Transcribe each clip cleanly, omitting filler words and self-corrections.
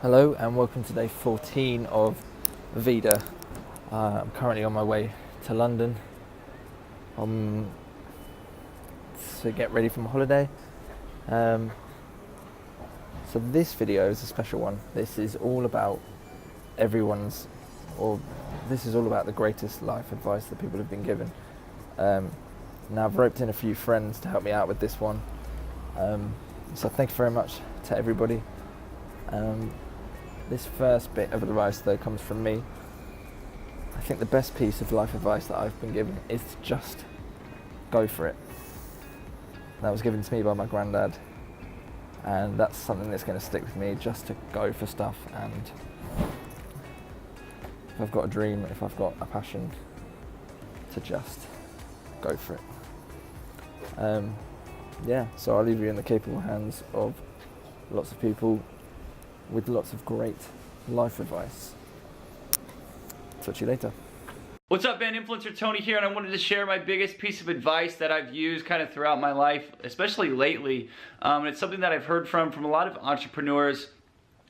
Hello and welcome to day 14 of Veda. I'm currently on my way to London to get ready for my holiday. So this video is a special one. This is all about this is all about the greatest life advice that people have been given. Now I've roped in a few friends to help me out with this one. So thank you very much to everybody. This first bit of advice though comes from me. I think the best piece of life advice that I've been given is to just go for it. That was given to me by my granddad, and that's something that's going to stick with me, just to go for stuff. And if I've got a dream, if I've got a passion, to just go for it. So I'll leave you in the capable hands of lots of people with lots of great life advice. Talk to you later. What's up, man? Influencer Tony here, and I wanted to share my biggest piece of advice that I've used kind of throughout my life, especially lately. And it's something that I've heard from a lot of entrepreneurs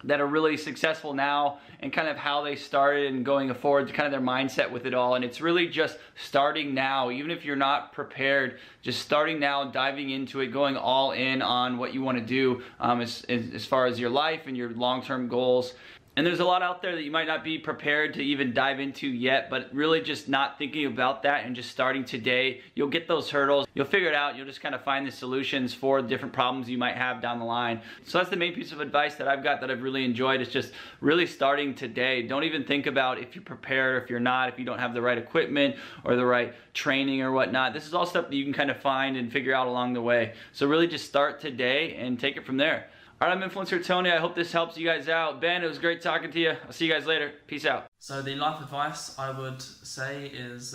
that are really successful now, and kind of how they started and going forward to kind of their mindset with it all. And it's really just starting now. Even if you're not prepared, just starting now, diving into it, going all in on what you want to do as far as your life and your long-term goals. And there's a lot out there that you might not be prepared to even dive into yet, but really just not thinking about that and just starting today, you'll get those hurdles, you'll figure it out, you'll just kind of find the solutions for different problems you might have down the line. So that's the main piece of advice that I've got that I've really enjoyed, is just really starting today. Don't even think about if you're prepared or if you're not, if you don't have the right equipment or the right training or whatnot. This is all stuff that you can kind of find and figure out along the way. So really just start today and take it from there. Alright, I'm Influencer Tony. I hope this helps you guys out. Ben, it was great talking to you. I'll see you guys later. Peace out. So the life advice I would say is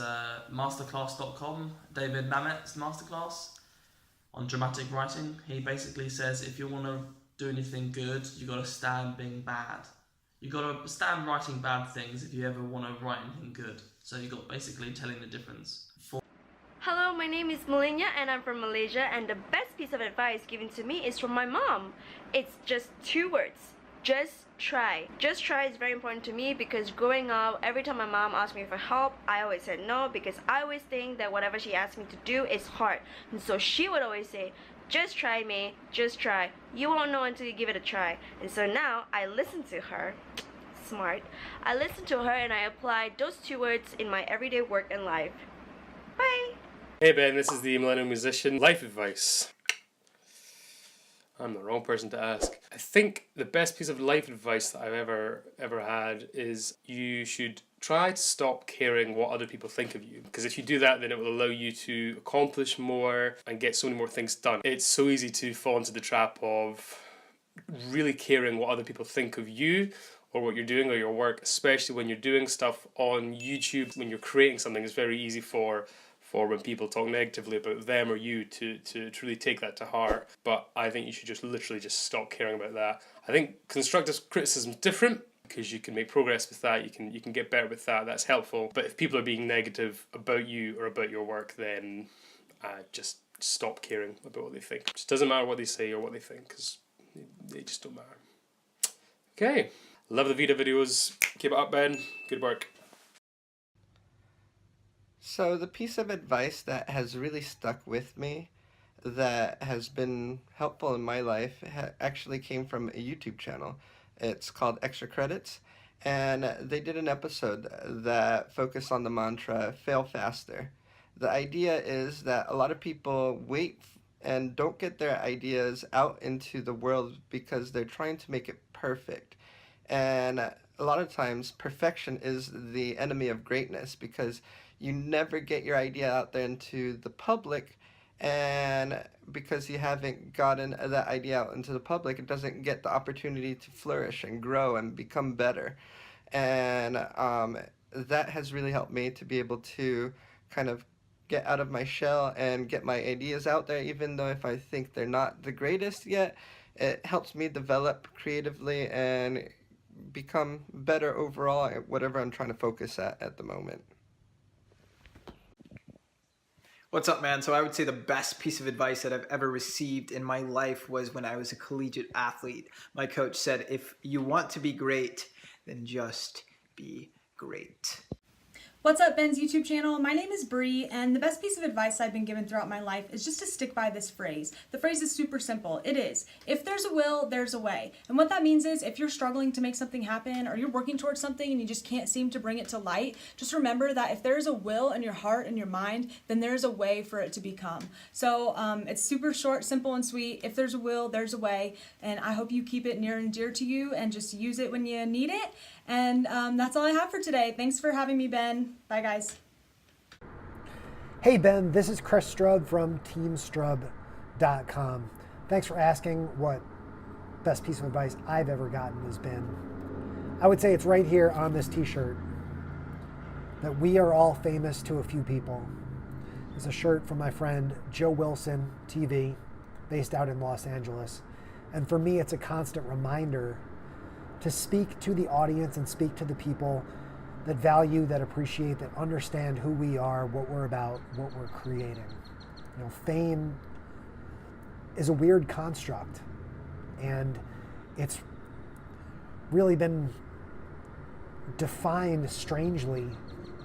masterclass.com, David Mamet's masterclass on dramatic writing. He basically says if you want to do anything good, you got to stand being bad. You got to stand writing bad things if you ever want to write anything good. So you got basically telling the difference. Hello, my name is Millennial and I'm from Malaysia, and the best piece of advice given to me is from my mom. It's just 2 words. Just try. Just try is very important to me, because growing up, every time my mom asked me for help, I always said no, because I always think that whatever she asked me to do is hard. And so she would always say, just try, May, just try. You won't know until you give it a try. And so now I listen to her. Smart. I listen to her and I apply those 2 words in my everyday work and life. Bye. Hey Ben, this is the Millennial Musician. Life advice. I'm the wrong person to ask. I think the best piece of life advice that I've ever had is you should try to stop caring what other people think of you. Because if you do that, then it will allow you to accomplish more and get so many more things done. It's so easy to fall into the trap of really caring what other people think of you or what you're doing or your work, especially when you're doing stuff on YouTube. When you're creating something, it's very easy for when people talk negatively about them or you to truly take that to heart. But I think you should just literally just stop caring about that. I think constructive criticism is different, because you can make progress with that, you can get better with that, that's helpful. But if people are being negative about you or about your work, then just stop caring about what they think. It just doesn't matter what they say or what they think, because they just don't matter. Okay, love the Veda videos. Keep it up, Ben. Good work. So the piece of advice that has really stuck with me, that has been helpful in my life, actually came from a YouTube channel. It's called Extra Credits, and they did an episode that focused on the mantra, fail faster. The idea is that a lot of people wait and don't get their ideas out into the world because they're trying to make it perfect. And a lot of times perfection is the enemy of greatness, because you never get your idea out there into the public, and because you haven't gotten that idea out into the public, it doesn't get the opportunity to flourish and grow and become better. And that has really helped me to be able to kind of get out of my shell and get my ideas out there, even though if I think they're not the greatest yet, it helps me develop creatively and become better overall at whatever I'm trying to focus at the moment. What's up, man? So I would say the best piece of advice that I've ever received in my life was when I was a collegiate athlete. My coach said, if you want to be great, then just be great. What's up, Ben's YouTube channel? My name is Bree, and the best piece of advice I've been given throughout my life is just to stick by this phrase. The phrase is super simple. It is, if there's a will, there's a way. And what that means is if you're struggling to make something happen or you're working towards something and you just can't seem to bring it to light, just remember that if there's a will in your heart and your mind, then there's a way for it to become. So it's super short, simple, and sweet. If there's a will, there's a way. And I hope you keep it near and dear to you and just use it when you need it. And that's all I have for today. Thanks for having me, Ben. Bye, guys. Hey, Ben, this is Chris Strub from teamstrub.com. Thanks for asking what best piece of advice I've ever gotten has been. I would say it's right here on this t-shirt, that we are all famous to a few people. It's a shirt from my friend Joe Wilson TV, based out in Los Angeles. And for me, it's a constant reminder to speak to the audience and speak to the people that value, that appreciate, that understand who we are, what we're about, what we're creating. You know, fame is a weird construct, and it's really been defined strangely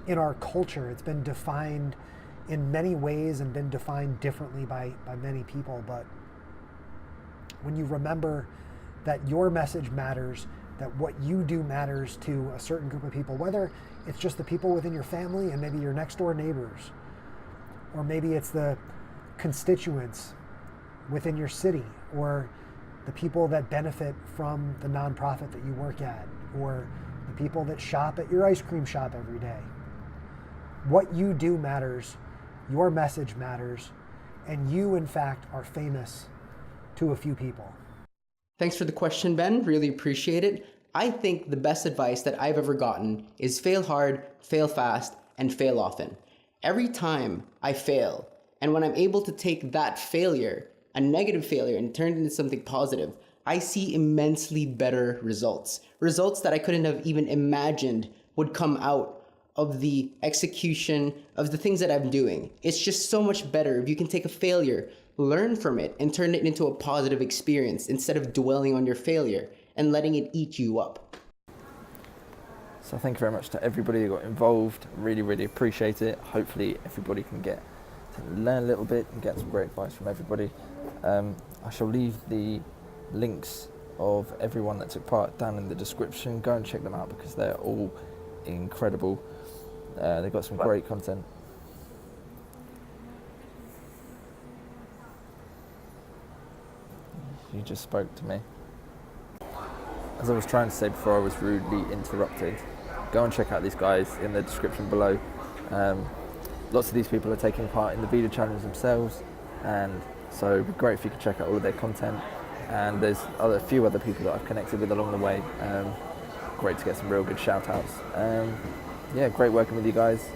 in our culture. It's been defined in many ways and been defined differently by many people. But when you remember that your message matters, that what you do matters to a certain group of people, whether it's just the people within your family and maybe your next door neighbors, or maybe it's the constituents within your city, or the people that benefit from the nonprofit that you work at, or the people that shop at your ice cream shop every day. What you do matters, your message matters, and you, in fact, are famous to a few people. Thanks for the question, Ben. Really appreciate it. I think the best advice that I've ever gotten is fail hard, fail fast, and fail often. Every time I fail, and when I'm able to take that failure, a negative failure, and turn it into something positive, I see immensely better results. Results that I couldn't have even imagined would come out of the execution of the things that I'm doing. It's just so much better if you can take a failure, learn from it, and turn it into a positive experience instead of dwelling on your failure and letting it eat you up. So thank you very much to everybody who got involved. Really, really appreciate it. Hopefully everybody can get to learn a little bit and get some great advice from everybody. I shall leave the links of everyone that took part down in the description. Go and check them out because they're all incredible. They've got some great content. You just spoke to me. As I was trying to say before, I was rudely interrupted. Go and check out these guys in the description below. Lots of these people are taking part in the Veda challenge themselves, and so it'd be great if you could check out all of their content. And there's a few other people that I've connected with along the way. Great to get some real good shout outs. Yeah, great working with you guys.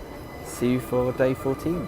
See you for day 14.